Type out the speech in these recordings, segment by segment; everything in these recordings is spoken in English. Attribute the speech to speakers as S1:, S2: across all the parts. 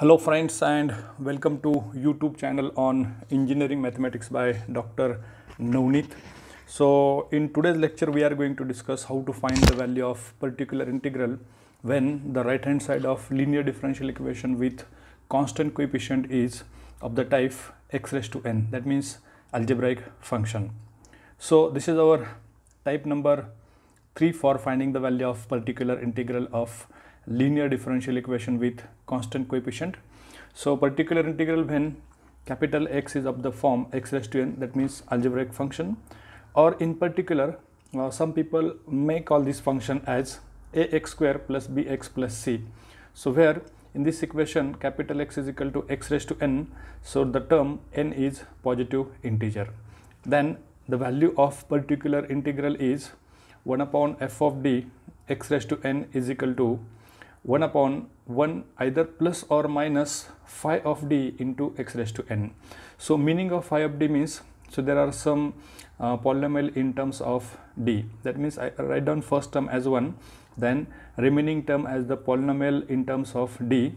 S1: Hello friends and welcome to YouTube channel on Engineering Mathematics by Dr. Navneet. So in today's lecture we are going to discuss how to find the value of particular integral when the right hand side of linear differential equation with constant coefficient is of the type x raised to n, that means algebraic function. So this is our type number 3 for finding the value of particular integral of linear differential equation with constant coefficient. So particular integral when capital X is of the form x raised to n, that means algebraic function, or in particular some people may call this function as ax square plus bx plus c. So where in this equation capital X is equal to x raised to n, so the term n is positive integer. Then the value of particular integral is 1 upon f of d x raised to n is equal to 1 upon 1 either plus or minus phi of d into x raised to n. So meaning of phi of d means, so there are some polynomial in terms of d, that means I write down first term as 1, then remaining term as the polynomial in terms of d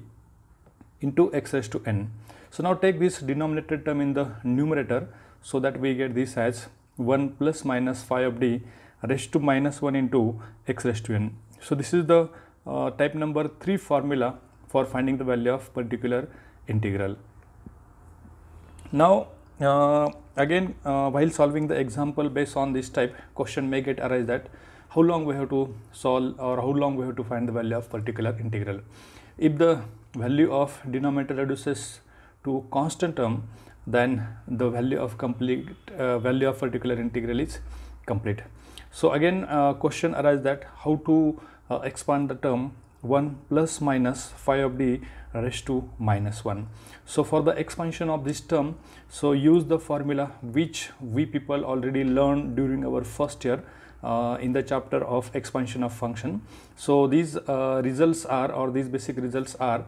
S1: into x raised to n. So now take this denominator term in the numerator, so that we get this as 1 plus minus phi of d raised to minus 1 into x raised to n. So this is the type number 3 formula for finding the value of particular integral. Now again while solving the example based on this type, question may get arise that how long we have to solve or how long we have to find the value of particular integral. If the value of denominator reduces to constant term, then the value of value of particular integral is complete. So again question arises that how to expand the term 1 plus minus phi of d raised to minus 1. So for the expansion of this term, so use the formula which we people already learned during our first year in the chapter of expansion of function. So these results are, or these basic results are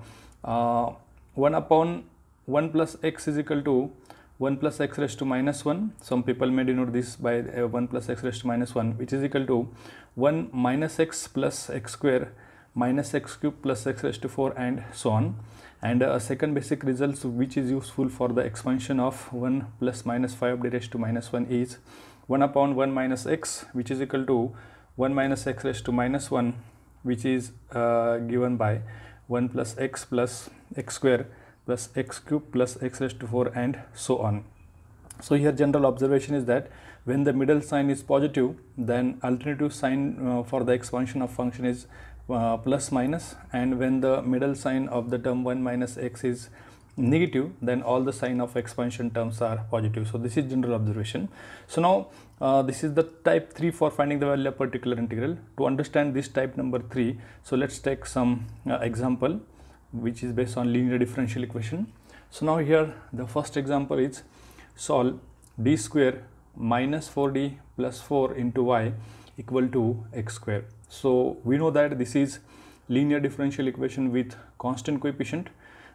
S1: 1 upon 1 plus x is equal to 1 plus x raised to minus 1. Some people may denote this by 1 plus x raised to minus 1, which is equal to 1 minus x plus x square minus x cube plus x raised to 4, and so on. And a second basic result which is useful for the expansion of 1 plus minus phi of d raised to minus 1 is 1 upon 1 minus x, which is equal to 1 minus x raised to minus 1, which is given by 1 plus x square plus x cube plus x raised to 4, and so on. So here general observation is that when the middle sign is positive, then alternative sign for the expansion of function is plus minus, and when the middle sign of the term 1 minus x is negative, then all the sign of expansion terms are positive. So this is general observation. So now this is the type 3 for finding the value of particular integral. To understand this type number 3, so let's take some example which is based on linear differential equation. So now here the first example is solve d square minus 4d plus 4 into y equal to x square. So we know that this is linear differential equation with constant coefficient.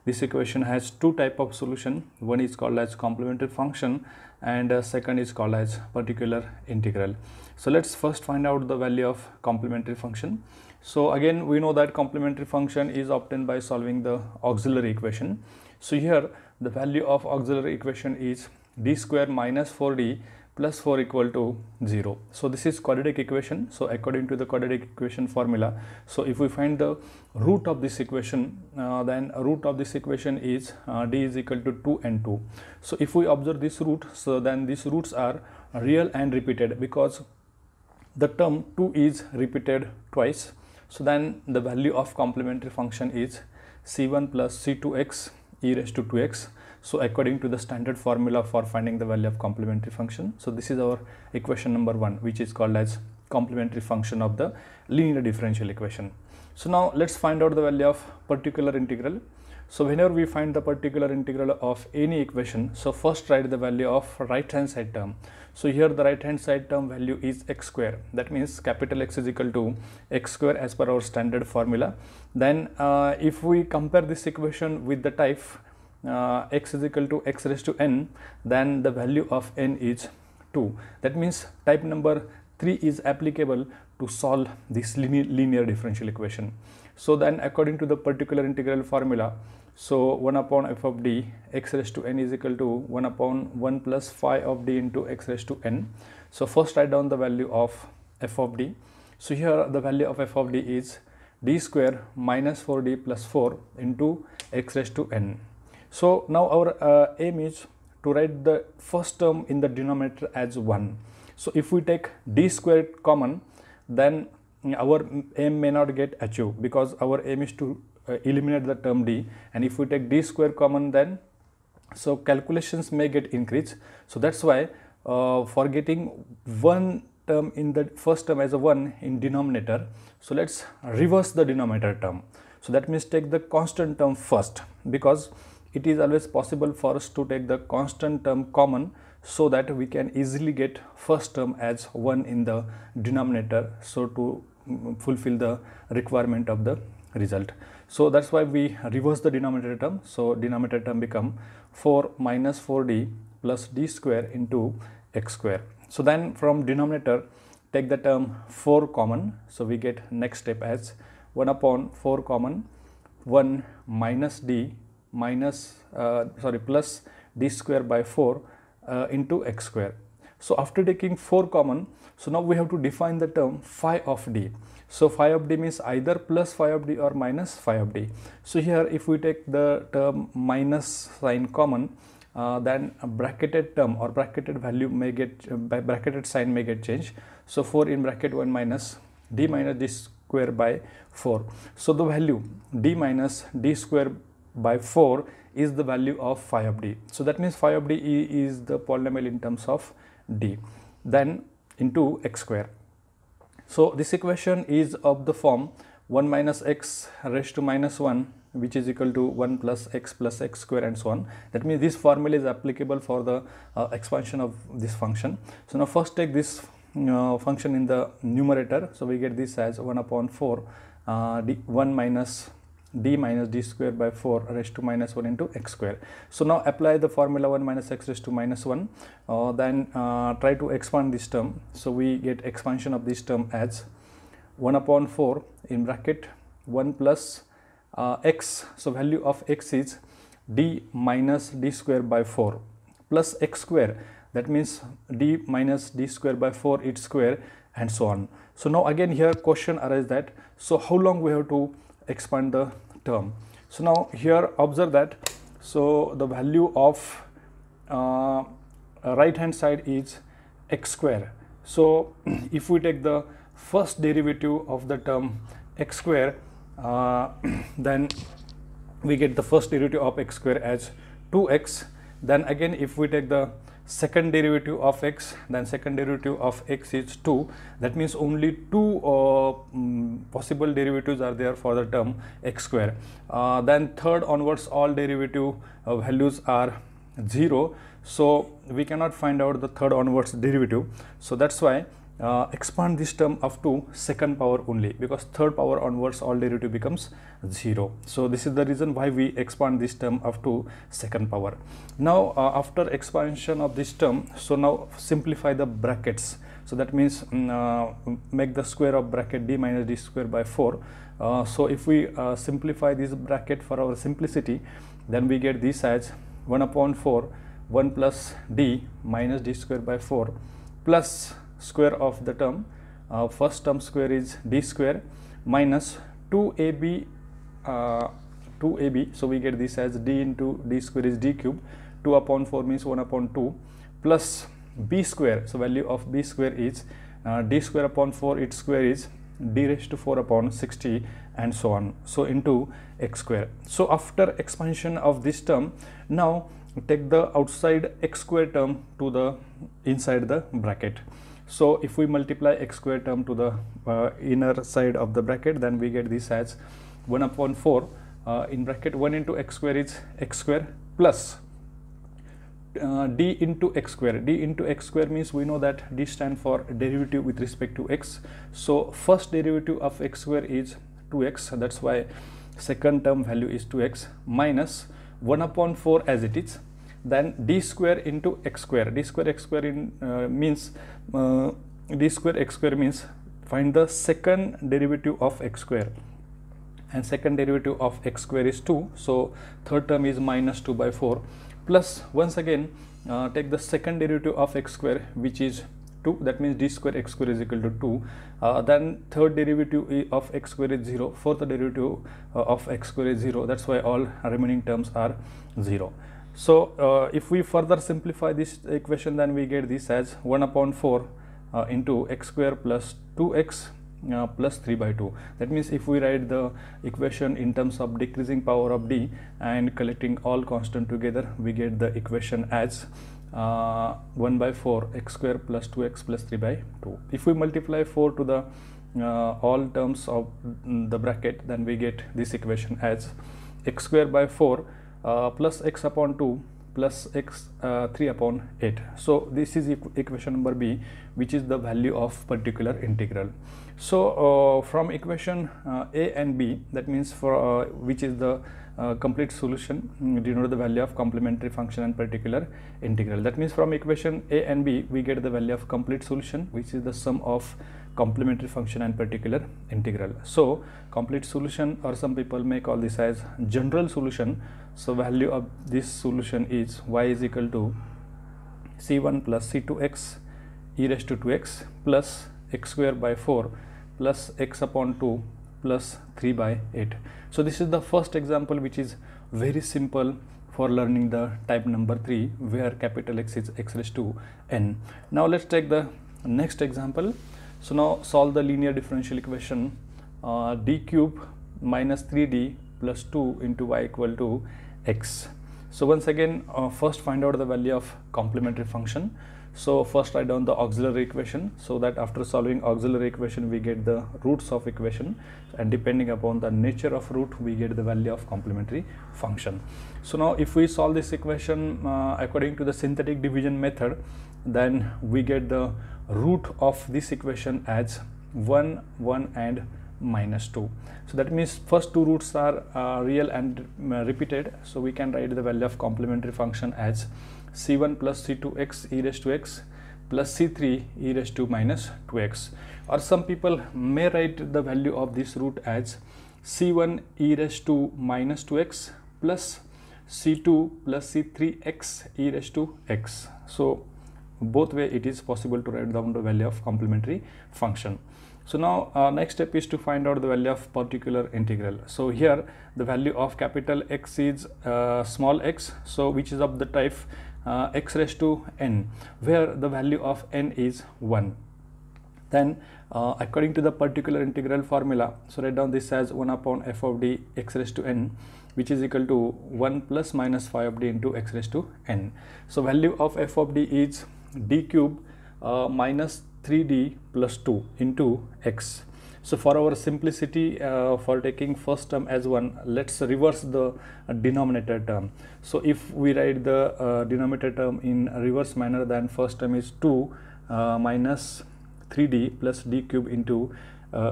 S1: This equation has two type of solution. One is called as complementary function, and second is called as particular integral. So let's first find out the value of complementary function. So again we know that complementary function is obtained by solving the auxiliary equation. So here the value of auxiliary equation is d square minus 4d plus 4 equal to 0. So this is quadratic equation. So according to the quadratic equation formula, so if we find the root of this equation, then root of this equation is d is equal to 2 and 2. So if we observe this root, so then these roots are real and repeated, because the term 2 is repeated twice. So then the value of complementary function is c1 plus c2x e raised to 2x. So according to the standard formula for finding the value of complementary function, so this is our equation number 1, which is called as complementary function of the linear differential equation. So now let's find out the value of particular integral. So whenever we find the particular integral of any equation, so first write the value of right hand side term. So here the right hand side term value is x square, that means capital X is equal to x square as per our standard formula. Then if we compare this equation with the type x is equal to x raised to n, then the value of n is 2. That means type number 3 is applicable to solve this linear differential equation. So then according to the particular integral formula, so 1 upon f of d x raised to n is equal to 1 upon 1 plus phi of d into x raised to n. So first write down the value of f of d. So here the value of f of d is d square minus 4d plus 4 into x raised to n. So now our aim is to write the first term in the denominator as 1. So if we take d squared common, then our aim may not get achieved, because our aim is to eliminate the term d, and if we take d square common, then so calculations may get increased. So that's why for getting one term in the first term as a 1 in denominator, so let's reverse the denominator term. So that means take the constant term first, because it is always possible for us to take the constant term common, so that we can easily get first term as 1 in the denominator, so to fulfill the requirement of the result. So that's why we reverse the denominator term. So denominator term become 4 minus 4d plus d square into x square. So then from denominator take the term 4 common. So we get next step as 1 upon 4 common, 1 minus d minus plus d square by 4 into x square. So after taking 4 common, so now we have to define the term phi of d. So phi of d means either plus phi of d or minus phi of d. So here if we take the term minus sign common, then a bracketed term or bracketed value may get bracketed sign may get changed. So 4 in bracket 1 minus d square by 4. So the value d minus d square by 4 is the value of phi of d. So that means phi of d is the polynomial in terms of d, then into x square. So this equation is of the form 1 minus x raised to minus 1, which is equal to 1 plus x square and so on. That means this formula is applicable for the expansion of this function. So now first take this function in the numerator. So we get this as 1 upon 4 1 minus d square by 4 raised to minus 1 into x square. So now apply the formula 1 minus x raised to minus 1, then try to expand this term. So we get expansion of this term as 1 upon 4 in bracket 1 plus x. So value of x is d minus d square by 4 plus x square. That means d minus d square by 4 its square and so on. So now again here question arises that, so how long we have to expand the term. So now here observe that, so the value of right hand side is x square. So if we take the first derivative of the term x square, then we get the first derivative of x square as 2x. Then again if we take the second derivative of x, then second derivative of x is 2. That means only 2 possible derivatives are there for the term x square. Then third onwards all derivative values are 0. So we cannot find out the third onwards derivative. So that's why expand this term up to second power only, because third power onwards all derivative becomes 0. So this is the reason why we expand this term up to second power. Now after expansion of this term, so now simplify the brackets. So that means make the square of bracket d minus d square by 4. So if we simplify this bracket for our simplicity, then we get this as 1 upon 4 1 plus d minus d square by 4 plus square of the term, first term square is d square minus 2ab, so we get this as d into d square is d cube, 2 upon 4 means 1 upon 2 plus b square. So value of b square is d square upon 4 its square is d raised to 4 upon 60 and so on, so into x square. So after expansion of this term, now take the outside x square term to the inside the bracket. So if we multiply x square term to the inner side of the bracket, then we get this as 1 upon 4 in bracket 1 into x square is x square plus d into x square. D into x square means we know that d stand for derivative with respect to x. So first derivative of x square is 2x. That's why second term value is 2x minus 1 upon 4 as it is. Then d square into x square. D square x square in means d square x square means find the second derivative of x square, and second derivative of x square is 2, so third term is minus 2 by 4, plus once again take the second derivative of x square, which is 2, that means d square x square is equal to 2. Then third derivative of x square is 0, fourth derivative of x square is 0, that's why all remaining terms are 0. So if we further simplify this equation, then we get this as 1 upon 4 into x square plus 2x plus 3 by 2. That means if we write the equation in terms of decreasing power of d and collecting all constant together, we get the equation as 1 by 4 x square plus 2x plus 3 by 2. If we multiply 4 to the all terms of the bracket, then we get this equation as x square by 4 plus x upon 2 plus x 3 upon 8. So this is equation number B, which is the value of particular integral. So from equation A and B, that means for which is the complete solution, denote the value of complementary function and particular integral. That means from equation A and B, we get the value of complete solution, which is the sum of complementary function and particular integral. So complete solution, or some people may call this as general solution. So value of this solution is y is equal to c1 plus c2x e raised to 2x plus x square by 4 plus x upon 2 plus 3 by 8. So this is the first example, which is very simple for learning the type number 3, where capital X is x raised to n. Now let's take the next example. So now solve the linear differential equation d cube minus 3d plus 2 into y equal to x. So once again, first find out the value of complementary function. So first write down the auxiliary equation, so that after solving auxiliary equation we get the roots of equation, and depending upon the nature of root we get the value of complementary function. So now if we solve this equation according to the synthetic division method, then we get the root of this equation as 1, 1 and minus 2. So that means first two roots are real and repeated, so we can write the value of complementary function as c1 plus c2x e raised to x plus c3 e raised to minus 2x, or some people may write the value of this root as c1 e raised to minus 2x plus c2 plus c3x e raised to x. So both way it is possible to write down the value of complementary function. So now next step is to find out the value of particular integral. So here the value of capital X is small x, so which is of the type x raised to n, where the value of n is 1. Then according to the particular integral formula, so write down this as 1 upon f of d x raised to n, which is equal to 1 plus minus 5 of d into x raised to n. So value of f of d is d cube minus 3d plus 2 into x. So for our simplicity, for taking first term as 1, let's reverse the denominator term. So if we write the denominator term in reverse manner, then first term is 2 minus 3d plus d cube into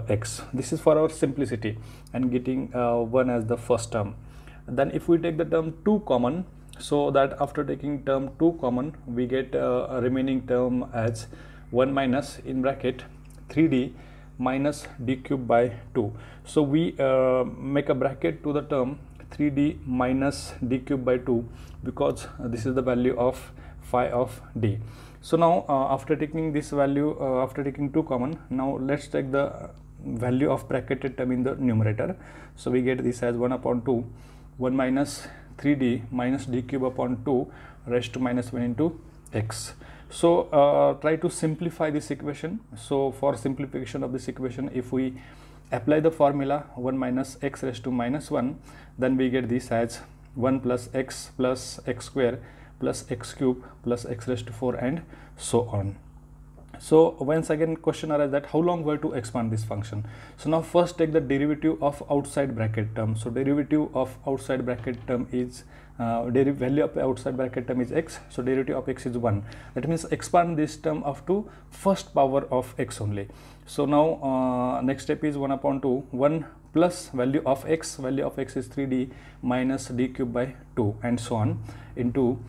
S1: x. This is for our simplicity and getting 1 as the first term. Then if we take the term 2 common, so that after taking term 2 common, we get a remaining term as 1 minus in bracket 3d minus d cube by 2. So we make a bracket to the term 3d minus d cube by 2, because this is the value of phi of d. So now after taking this value, after taking 2 common, now let's take the value of bracketed term in the numerator. So we get this as 1 upon 2, 1 minus 3d minus d cube upon 2 raised to minus 1 into x. So try to simplify this equation. So for simplification of this equation, if we apply the formula 1 minus x raised to minus 1, then we get this as 1 plus x square plus x cube plus x raised to 4 and so on. So once again question arises that how long we have to expand this function. So now first take the derivative of outside bracket term. So derivative of outside bracket term is value of outside bracket term is x, so derivative of x is 1. That means expand this term up to first power of x only. So now next step is 1 upon 2, 1 plus value of x is 3d minus d cube by 2 and so on into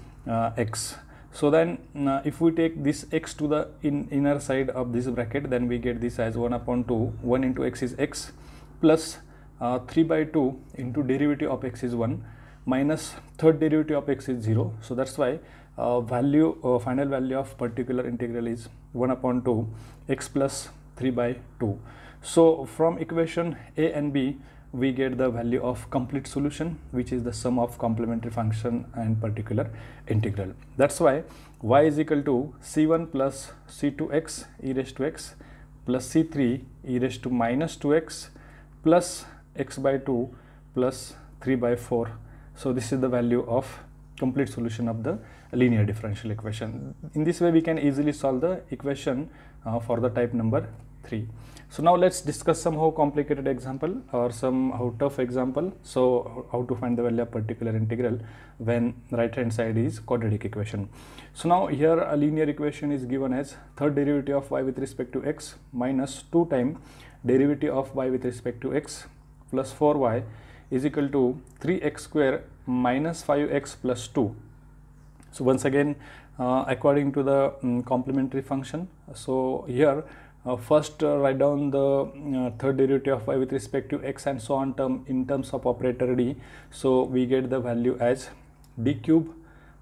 S1: x. So then if we take this x to the inner side of this bracket, then we get this as 1 upon 2, 1 into x is x plus 3 by 2 into derivative of x is 1 minus third derivative of x is 0. So that's why final value of particular integral is 1 upon 2 x plus 3 by 2. So from equation a and b we get the value of complete solution, which is the sum of complementary function and particular integral. That's why y is equal to c1 plus c2x e raised to x plus c3 e raised to minus 2x plus x by 2 plus 3 by 4. So this is the value of complete solution of the linear differential equation. In this way we can easily solve the equation for the type number 3. So now let's discuss somehow complicated example or somehow tough example. So how to find the value of particular integral when right hand side is quadratic equation. So now here a linear equation is given as third derivative of y with respect to x minus 2 times derivative of y with respect to x plus 4y is equal to 3x square minus 5x plus 2. So once again according to the complementary function. So here first write down the third derivative of y with respect to x and so on term in terms of operator d. So we get the value as d cube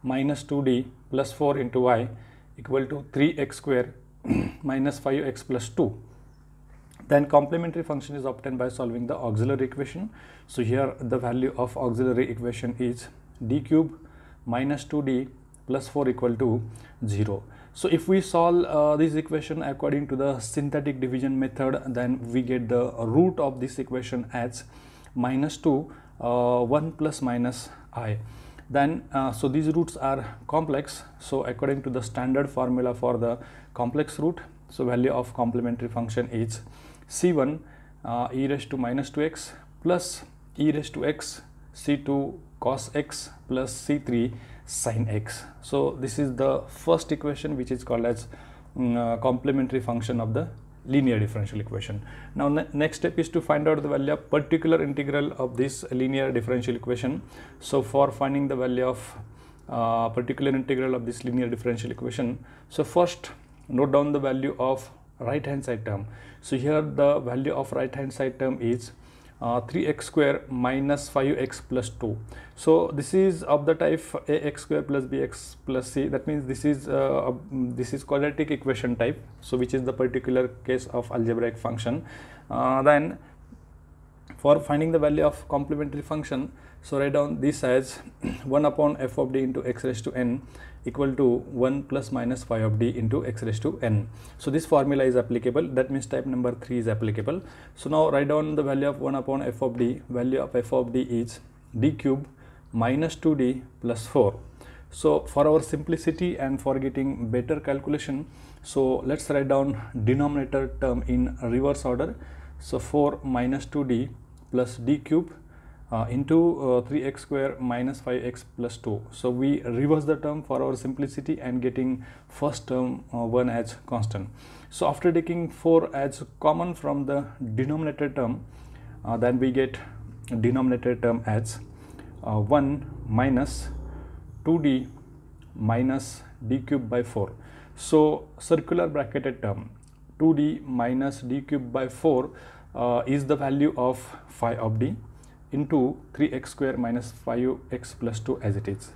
S1: minus 2d plus 4 into y equal to 3x square minus 5x plus 2. Then complementary function is obtained by solving the auxiliary equation. So here the value of auxiliary equation is d cube minus 2d plus 4 equal to 0. So if we solve this equation according to the synthetic division method, then we get the root of this equation as minus 2 1 plus minus I. Then so these roots are complex. So according to the standard formula for the complex root, so value of complementary function is c1 e raised to minus 2x plus e raised to x c2 cos x plus c3 sin x. So this is the first equation which is called as complementary function of the linear differential equation. Now next step is to find out the value of particular integral of this linear differential equation. So for finding the value of particular integral of this linear differential equation, so first note down the value of right hand side term. So here the value of right hand side term is 3x square minus 5x plus 2. So this is of the type ax square plus bx plus c. That means this is quadratic equation type, so which is the particular case of algebraic function. Then for finding the value of complementary function, so write down this as 1 upon f of d into x raised to n equal to 1 plus minus phi of d into x raised to n. So this formula is applicable. That means type number 3 is applicable. So now write down the value of 1 upon f of d. Value of f of d is d cube minus 2d plus 4. So for our simplicity and for getting better calculation, so let's write down denominator term in reverse order. So 4 minus 2d plus d cube into 3x square minus 5x plus 2. So we reverse the term for our simplicity and getting first term 1 as constant. So after taking 4 as common from the denominator term, then we get denominator term as 1 minus 2d minus d cube by 4. So circular bracketed term 2d minus d cube by 4 is the value of phi of d into 3x square minus 5x plus 2 as it is.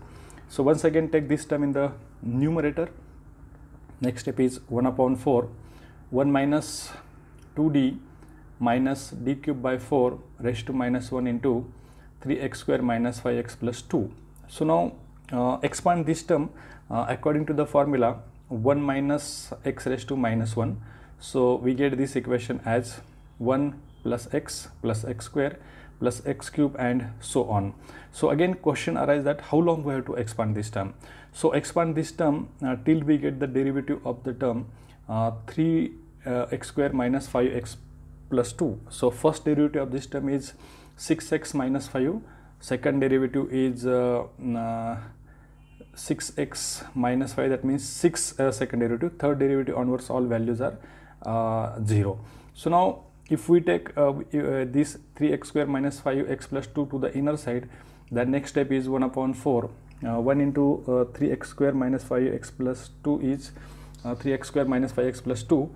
S1: So once again take this term in the numerator. Next step is 1 upon 4, 1 minus 2d minus d cube by 4 raised to minus 1 into 3x square minus 5x plus 2. So now expand this term according to the formula 1 minus x raised to minus 1. So we get this equation as 1 plus x square plus x cube and so on. So again question arises that how long we have to expand this term. So expand this term till we get the derivative of the term 3x square minus 5x plus 2. So first derivative of this term is 6x minus 5, second derivative is 6x minus 5, that means 6 second derivative, third derivative onwards all values are 0. So now if we take this 3x square minus 5x plus 2 to the inner side, the next step is 1 upon 4, 1 into 3x square minus 5x plus 2 is 3x square minus 5x plus 2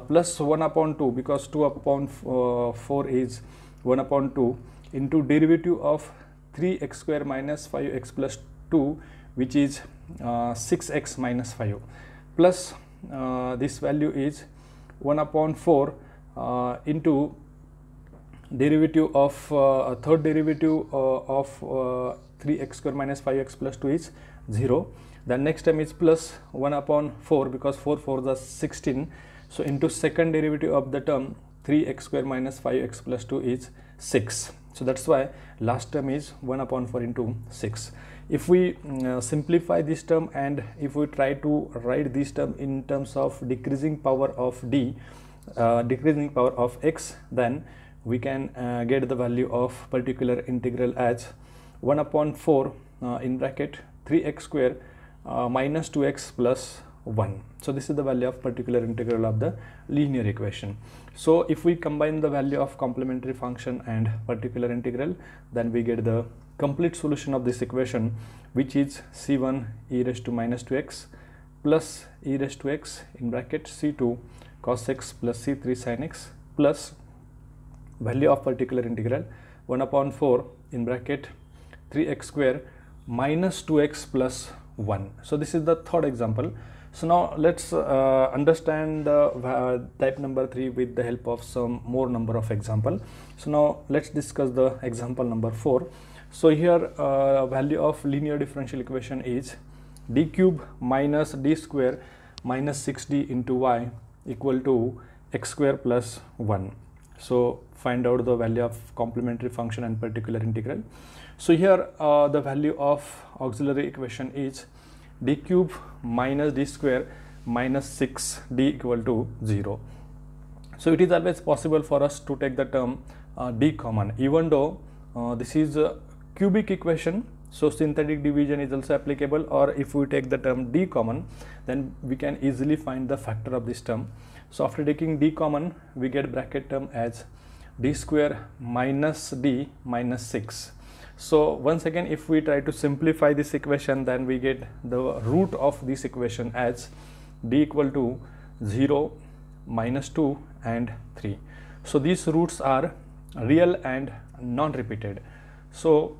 S1: plus 1 upon 2, because 2 upon 4 is 1 upon 2, into derivative of 3x square minus 5x plus 2, which is 6x minus 5, plus this value is 1 upon 4 into derivative of third derivative of 3x square minus 5x plus 2 is 0. Then next time is plus 1 upon 4, because 4 4 is 16. So into second derivative of the term 3x square minus 5x plus 2 is 6. So that's why last term is 1 upon 4 into 6. If we simplify this term, and if we try to write this term in terms of decreasing power of d, decreasing power of x, then we can get the value of particular integral as 1 upon 4 in bracket 3x square minus 2x plus 1. So this is the value of particular integral of the linear equation. So if we combine the value of complementary function and particular integral, then we get the complete solution of this equation, which is c1 e raised to minus 2x plus e raised to x in bracket c2 cos x plus c3 sin x plus value of particular integral 1 upon 4 in bracket 3x square minus 2x plus 1. So this is the third example. So now let's understand the type number 3 with the help of some more number of example. So now let's discuss the example number 4. So here value of linear differential equation is d cube minus d square minus 6d into y equal to x square plus 1. So find out the value of complementary function and particular integral. So here the value of auxiliary equation is d cube minus d square minus 6d equal to 0. So it is always possible for us to take the term d common, even though this is a cubic equation, so synthetic division is also applicable, or if we take the term d common, then we can easily find the factor of this term. So after taking d common, we get bracket term as d square minus d minus 6. So once again, if we try to simplify this equation, then we get the root of this equation as d equal to 0, minus 2 and 3. So these roots are real and non-repeated. So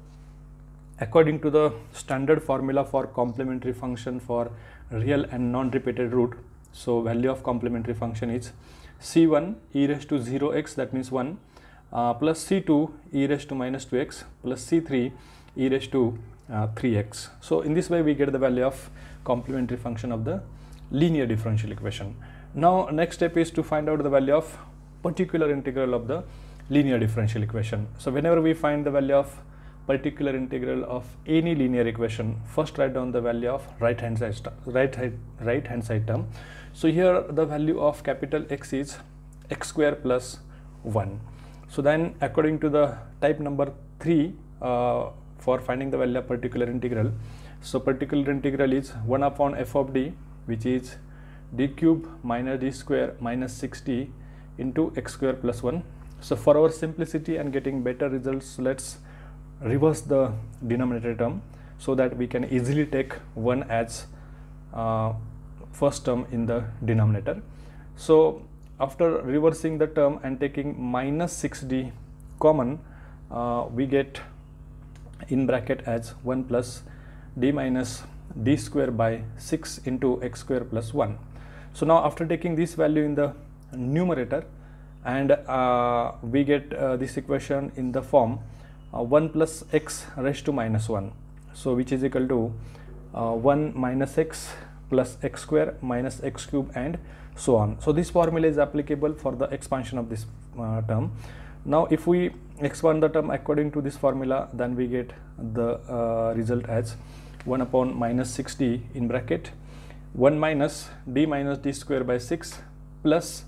S1: according to the standard formula for complementary function for real and non-repeated root, so value of complementary function is c1 e raised to 0x, that means 1, plus c2 e raised to minus 2x plus c3 e raised to 3x. So in this way we get the value of complementary function of the linear differential equation. Now next step is to find out the value of particular integral of the linear differential equation. So whenever we find the value of particular integral of any linear equation, first write down the value of right hand side term. So here the value of capital X is x square plus 1. So then according to the type number 3 for finding the value of particular integral, so particular integral is 1 upon f of d, which is d cube minus d square minus 6d into x square plus 1. So for our simplicity and getting better results, let's reverse the denominator term so that we can easily take 1 as first term in the denominator. So after reversing the term and taking minus 6d common, we get in bracket as 1 plus d minus d square by 6 into x square plus 1. So now after taking this value in the numerator, and we get this equation in the form 1 plus x raised to minus 1, so which is equal to 1 minus x plus x square minus x cube and so on. So this formula is applicable for the expansion of this term. Now if we expand the term according to this formula, then we get the result as 1 upon minus 6d in bracket 1 minus d square by 6 plus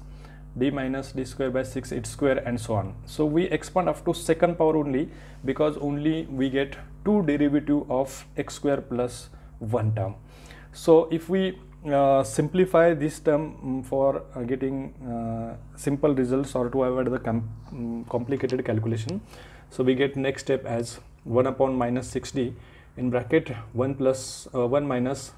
S1: d minus d square by 6 its square and so on. So we expand up to second power only, because only we get 2 derivative of x square plus 1 term. So if we simplify this term for getting simple results or to avoid the complicated calculation, so we get next step as 1 upon minus 6d in bracket 1 plus 1 minus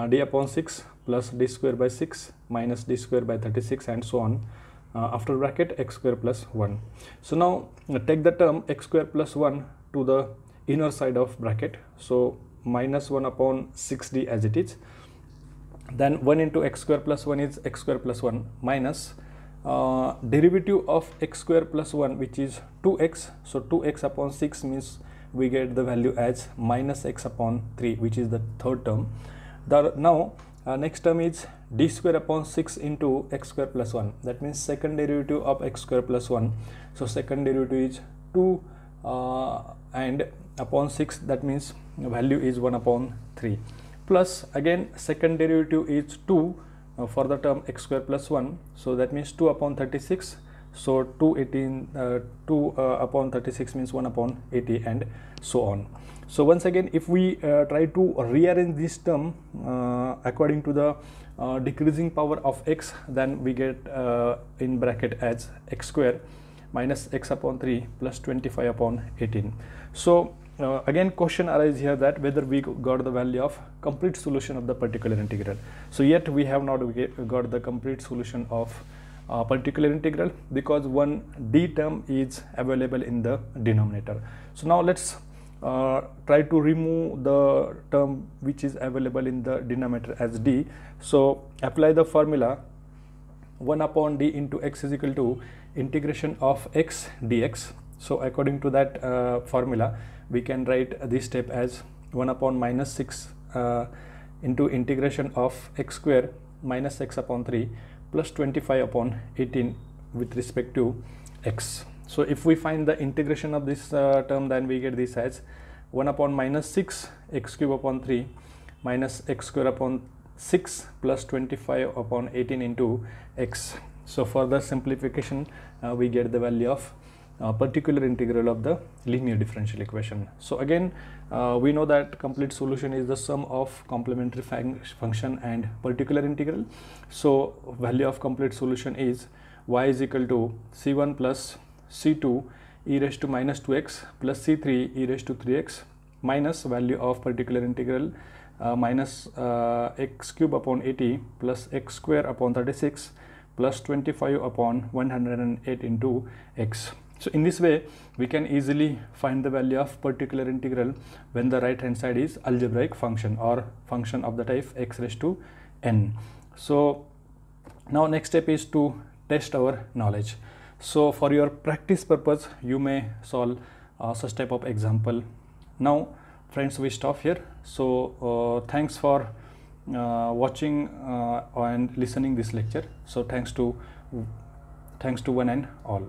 S1: d upon 6 plus d square by 6 minus d square by 36 and so on, after bracket x square plus 1. So now take the term x square plus 1 to the inner side of bracket, so minus 1 upon 6d as it is, then 1 into x square plus 1 is x square plus 1 minus derivative of x square plus 1, which is 2x, so 2x upon 6 means we get the value as minus x upon 3, which is the third term. Now next term is d square upon 6 into x square plus 1, that means second derivative of x square plus 1, so second derivative is 2 and upon 6, that means value is 1 upon 3, plus again second derivative is 2 for the term x square plus 1, so that means 2 upon 36, so 2 upon 36 means 1 upon 80 and so on. So once again, if we try to rearrange this term according to the decreasing power of x, then we get in bracket as x square minus x upon 3 plus 25 upon 18. So again question arises here that whether we got the value of complete solution of the particular integral. So yet we have not got the complete solution of particular integral because one d term is available in the denominator. So now let's try to remove the term which is available in the denominator as d. So apply the formula 1 upon d into x is equal to integration of x dx. So according to that formula, we can write this step as 1 upon minus 6 into integration of x square minus x upon 3 plus 25 upon 18 with respect to x. So if we find the integration of this term, then we get this as 1 upon minus 6 x cube upon 3 minus x square upon 6 plus 25 upon 18 into x. So for the simplification, we get the value of particular integral of the linear differential equation. So again, we know that complete solution is the sum of complementary function and particular integral. So value of complete solution is y is equal to c1 plus c2 e raised to minus 2x plus c3 e raised to 3x minus value of particular integral minus x cube upon 80 plus x square upon 36 plus 25 upon 108 into x. So in this way, we can easily find the value of particular integral when the right hand side is algebraic function or function of the type x raised to n. So now next step is to test our knowledge. So for your practice purpose, you may solve such type of example. Now friends, we stop here. So thanks for watching and listening this lecture. So thanks to one and all.